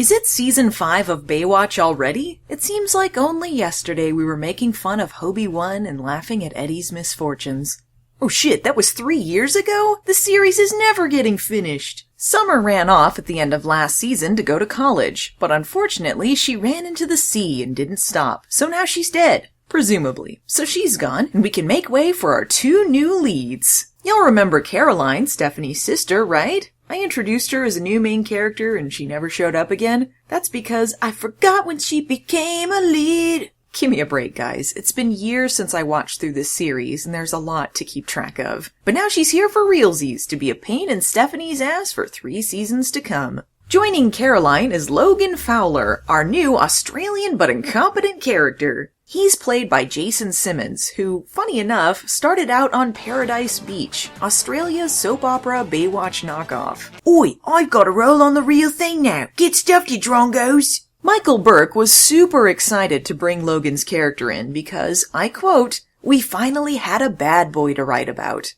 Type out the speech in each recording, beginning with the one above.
Is it season 5 of Baywatch already? It seems like only yesterday we were making fun of Hobie 1 and laughing at Eddie's misfortunes. Oh shit, that was 3 years ago? The series is never getting finished. Summer ran off at the end of last season to go to college, but unfortunately she ran into the sea and didn't stop, so now she's dead. Presumably. So she's gone, and we can make way for our 2 new leads. You'll remember Caroline, Stephanie's sister, right? I introduced her as a new main character and she never showed up again. That's because I forgot when she became a lead. Give me a break, guys. It's been years since I watched through this series and there's a lot to keep track of. But now she's here for realsies to be a pain in Stephanie's ass for 3 seasons to come. Joining Caroline is Logan Fowler, our new Australian but incompetent character. He's played by Jason Simmons, who, funny enough, started out on Paradise Beach, Australia's soap opera Baywatch knockoff. Oi, I've got a role on the real thing now. Get stuffed, you drongos! Michael Burke was super excited to bring Logan's character in because, I quote, "We finally had a bad boy to write about."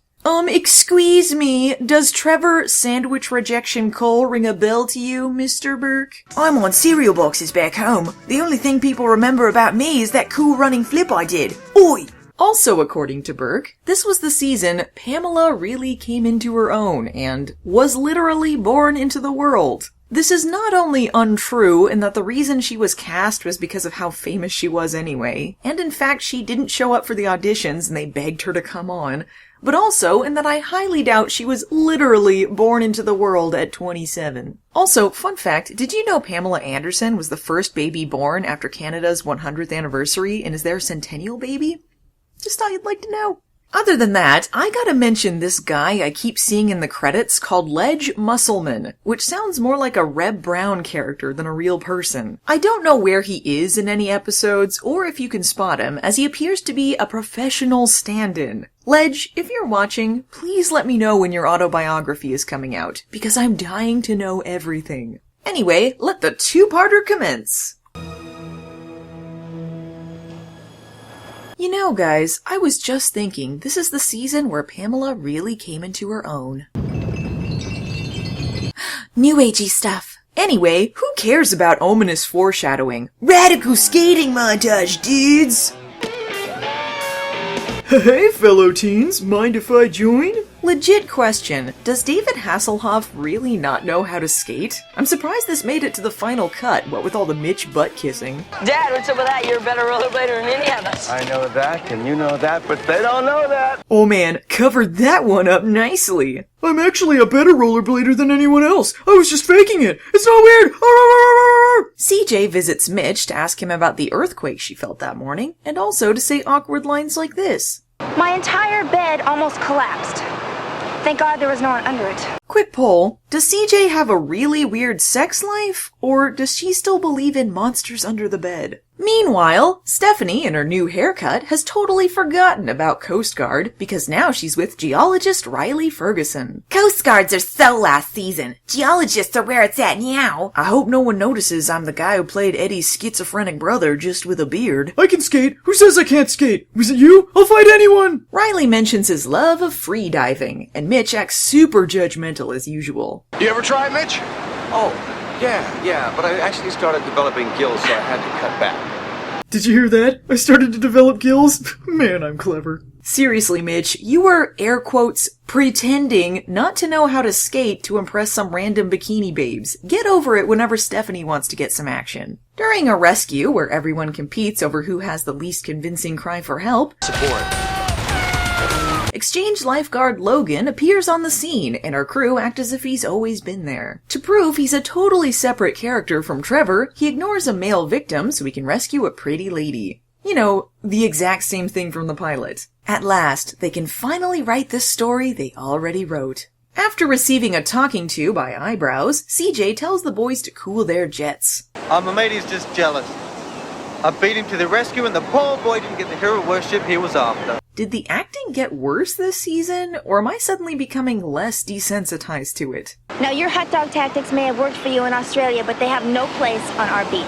Excuse me, does Trevor Sandwich Rejection Cole ring a bell to you, Mr. Burke? I'm on cereal boxes back home. The only thing people remember about me is that cool running flip I did. Oi! Also according to Burke, this was the season Pamela really came into her own and was literally born into the world. This is not only untrue in that the reason she was cast was because of how famous she was anyway, and in fact she didn't show up for the auditions and they begged her to come on, but also in that I highly doubt she was literally born into the world at 27. Also, fun fact, did you know Pamela Anderson was the first baby born after Canada's 100th anniversary and is their centennial baby? Just thought you'd like to know. Other than that, I gotta mention this guy I keep seeing in the credits called Ledge Musselman, which sounds more like a Reb Brown character than a real person. I don't know where he is in any episodes, or if you can spot him, as he appears to be a professional stand-in. Ledge, if you're watching, please let me know when your autobiography is coming out, because I'm dying to know everything. Anyway, let the 2-parter commence! You know, guys, I was just thinking, this is the season where Pamela really came into her own. New agey stuff. Anyway, who cares about ominous foreshadowing? Radical skating montage, dudes! Hey, fellow teens, mind if I join? Legit question, does David Hasselhoff really not know how to skate? I'm surprised this made it to the final cut, what with all the Mitch butt kissing. Dad, what's up with that? You're a better rollerblader than any of us. I know that, and you know that, but they don't know that. Oh man, covered that one up nicely. I'm actually a better rollerblader than anyone else. I was just faking it. It's not weird. CJ visits Mitch to ask him about the earthquake she felt that morning, and also to say awkward lines like this. My entire bed almost collapsed. Thank God there was no one under it. Quick poll, does CJ have a really weird sex life, or does she still believe in monsters under the bed? Meanwhile, Stephanie, in her new haircut, has totally forgotten about Coast Guard, because now she's with geologist Riley Ferguson. Coast Guards are so last season. Geologists are where it's at now. I hope no one notices I'm the guy who played Eddie's schizophrenic brother just with a beard. I can skate. Who says I can't skate? Was it you? I'll fight anyone! Riley mentions his love of free diving, and Mitch acts super judgmental as usual. You ever try it, Mitch? Oh, yeah, but I actually started developing gills, so I had to cut back. Did you hear that? I started to develop gills? Man, I'm clever. Seriously, Mitch, you were, air quotes, pretending not to know how to skate to impress some random bikini babes. Get over it whenever Stephanie wants to get some action. During a rescue, where everyone competes over who has the least convincing cry for help, Support. Exchange lifeguard Logan appears on the scene, and our crew act as if he's always been there. To prove he's a totally separate character from Trevor, he ignores a male victim so he can rescue a pretty lady. You know, the exact same thing from the pilot. At last, they can finally write this story they already wrote. After receiving a talking to by Eyebrows, CJ tells the boys to cool their jets. My matey's just jealous. I beat him to the rescue, and the poor boy didn't get the hero worship he was after. Did the acting get worse this season, or am I suddenly becoming less desensitized to it? Now, your hot dog tactics may have worked for you in Australia, but they have no place on our beach.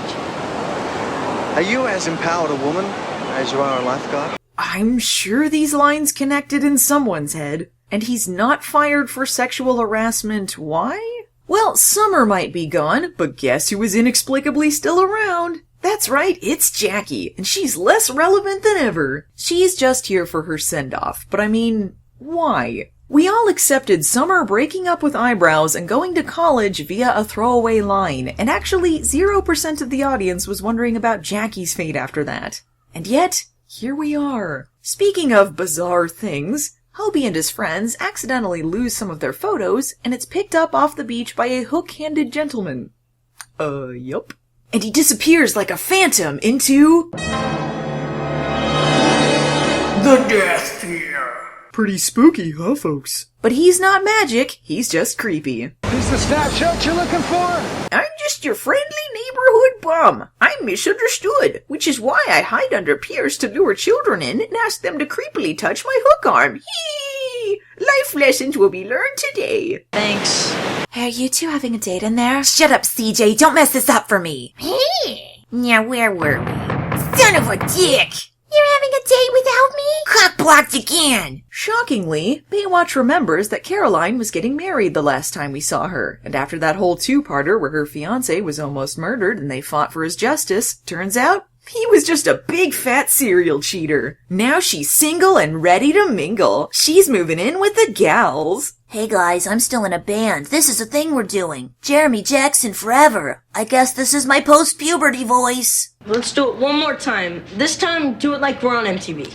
Are you as empowered a woman as you are a lifeguard? I'm sure these lines connected in someone's head. And he's not fired for sexual harassment. Why? Well, Summer might be gone, but guess who is inexplicably still around? That's right, it's Jackie, and she's less relevant than ever. She's just here for her send-off, but I mean, why? We all accepted Summer breaking up with Eyebrows and going to college via a throwaway line, and actually 0% of the audience was wondering about Jackie's fate after that. And yet, here we are. Speaking of bizarre things, Hobie and his friends accidentally lose some of their photos, and it's picked up off the beach by a hook-handed gentleman. Yup. And he disappears like a phantom into... the Death Pier. Pretty spooky, huh, folks? But he's not magic, he's just creepy. Is the snapshot you're looking for? I'm just your friendly neighborhood bum. I'm misunderstood, which is why I hide under piers to lure children in and ask them to creepily touch my hook arm. Hee! Life lessons will be learned today. Thanks. Hey, are you two having a date in there? Shut up, CJ. Don't mess this up for me. Hey! Now where were we? Son of a dick! You're having a date without me? Cock blocked again! Shockingly, Baywatch remembers that Caroline was getting married the last time we saw her, and after that whole two-parter where her fiancé was almost murdered and they fought for his justice, turns out he was just a big fat serial cheater. Now she's single and ready to mingle. She's moving in with the gals. Hey guys, I'm still in a band. This is a thing we're doing. Jeremy Jackson forever. I guess this is my post-puberty voice. Let's do it one more time. This time, do it like we're on MTV.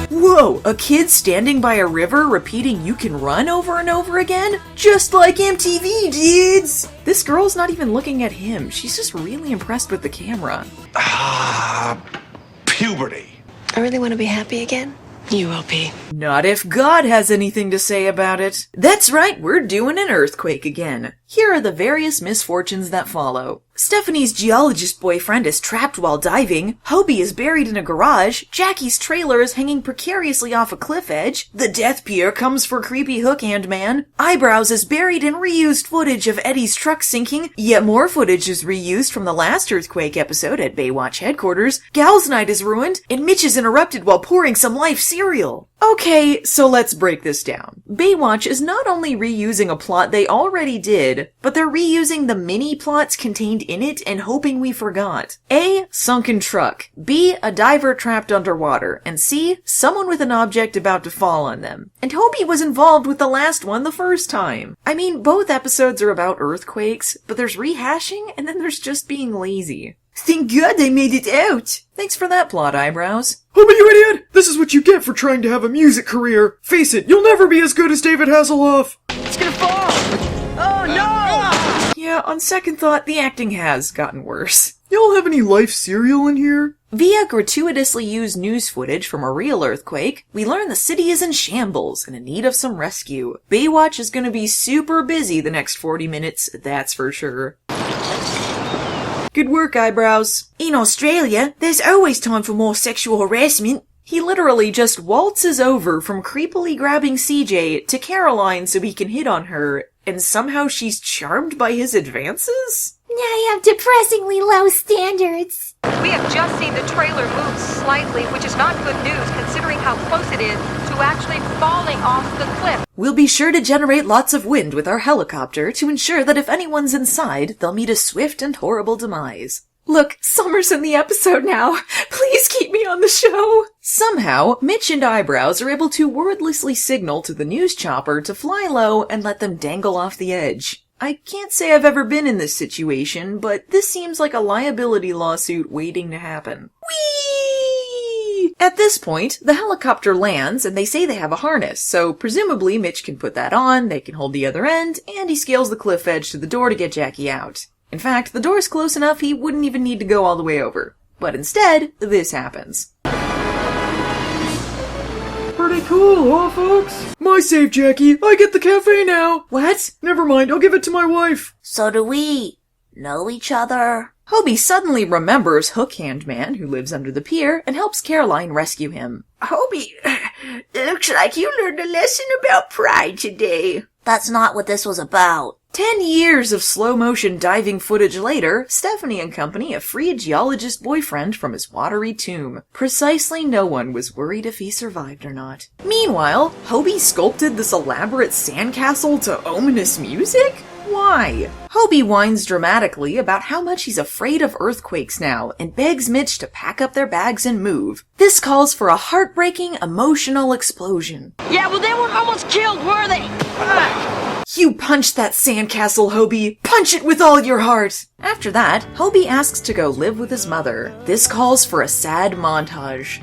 Whoa, a kid standing by a river repeating "you can run" over and over again? Just like MTV, dudes! This girl's not even looking at him. She's just really impressed with the camera. Puberty. I really want to be happy again. You will be. Not if God has anything to say about it. That's right, we're doing an earthquake again. Here are the various misfortunes that follow. Stephanie's geologist boyfriend is trapped while diving, Hobie is buried in a garage, Jackie's trailer is hanging precariously off a cliff edge, the Death Pier comes for creepy hook-hand man, Eyebrows is buried in reused footage of Eddie's truck sinking, yet more footage is reused from the last earthquake episode at Baywatch headquarters, Gal's night is ruined, and Mitch is interrupted while pouring some life cereal. Okay, so let's break this down. Baywatch is not only reusing a plot they already did, but they're reusing the mini-plots contained in it and hoping we forgot. A. Sunken truck. B. A diver trapped underwater. And C. Someone with an object about to fall on them. And Hobie was involved with the last one the first time. I mean, both episodes are about earthquakes, but there's rehashing and then there's just being lazy. Thank God I made it out! Thanks for that plot, Eyebrows. Hobie, you idiot! This is what you get for trying to have a music career. Face it, you'll never be as good as David Hasselhoff. It's gonna fall! Oh no! Yeah, on second thought, the acting has gotten worse. Y'all have any life cereal in here? Via gratuitously used news footage from a real earthquake, we learn the city is in shambles and in need of some rescue. Baywatch is gonna be super busy the next 40 minutes, that's for sure. Good work, Eyebrows. In Australia, there's always time for more sexual harassment. He literally just waltzes over from creepily grabbing CJ to Caroline so he can hit on her, and somehow she's charmed by his advances? I have depressingly low standards. We have just seen the trailer move slightly, which is not good news considering how close it is to actually falling off the cliff. We'll be sure to generate lots of wind with our helicopter to ensure that if anyone's inside, they'll meet a swift and horrible demise. Look, Summer's in the episode now. Please keep me on the show. Somehow, Mitch and Eyebrows are able to wordlessly signal to the news chopper to fly low and let them dangle off the edge. I can't say I've ever been in this situation, but this seems like a liability lawsuit waiting to happen. Whee! At this point, the helicopter lands and they say they have a harness, so presumably Mitch can put that on, they can hold the other end, and he scales the cliff edge to the door to get Jackie out. In fact, the door's close enough he wouldn't even need to go all the way over. But instead, this happens. Pretty cool, huh, folks? My save, Jackie. I get the cafe now. What? Never mind, I'll give it to my wife. So do we. Know each other? Hobie suddenly remembers Hookhand Man, who lives under the pier, and helps Caroline rescue him. Hobie, looks like you learned a lesson about pride today. That's not what this was about. 10 years of slow-motion diving footage later, Stephanie and company have freed a geologist boyfriend from his watery tomb. Precisely no one was worried if he survived or not. Meanwhile, Hobie sculpted this elaborate sandcastle to ominous music? Why? Hobie whines dramatically about how much he's afraid of earthquakes now and begs Mitch to pack up their bags and move. This calls for a heartbreaking, emotional explosion. Yeah, well, they weren't almost killed, were they? You punch that sandcastle, Hobie! Punch it with all your heart! After that, Hobie asks to go live with his mother. This calls for a sad montage.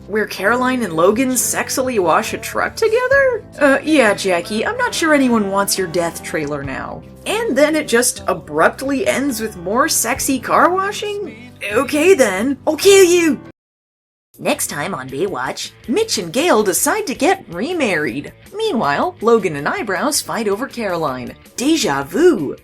Where Caroline and Logan sexily wash a truck together? Yeah, Jackie, I'm not sure anyone wants your death trailer now. And then it just abruptly ends with more sexy car washing? Okay then, I'll kill you! Next time on Baywatch, Mitch and Gail decide to get remarried. Meanwhile, Logan and Eyebrows fight over Caroline. Deja vu!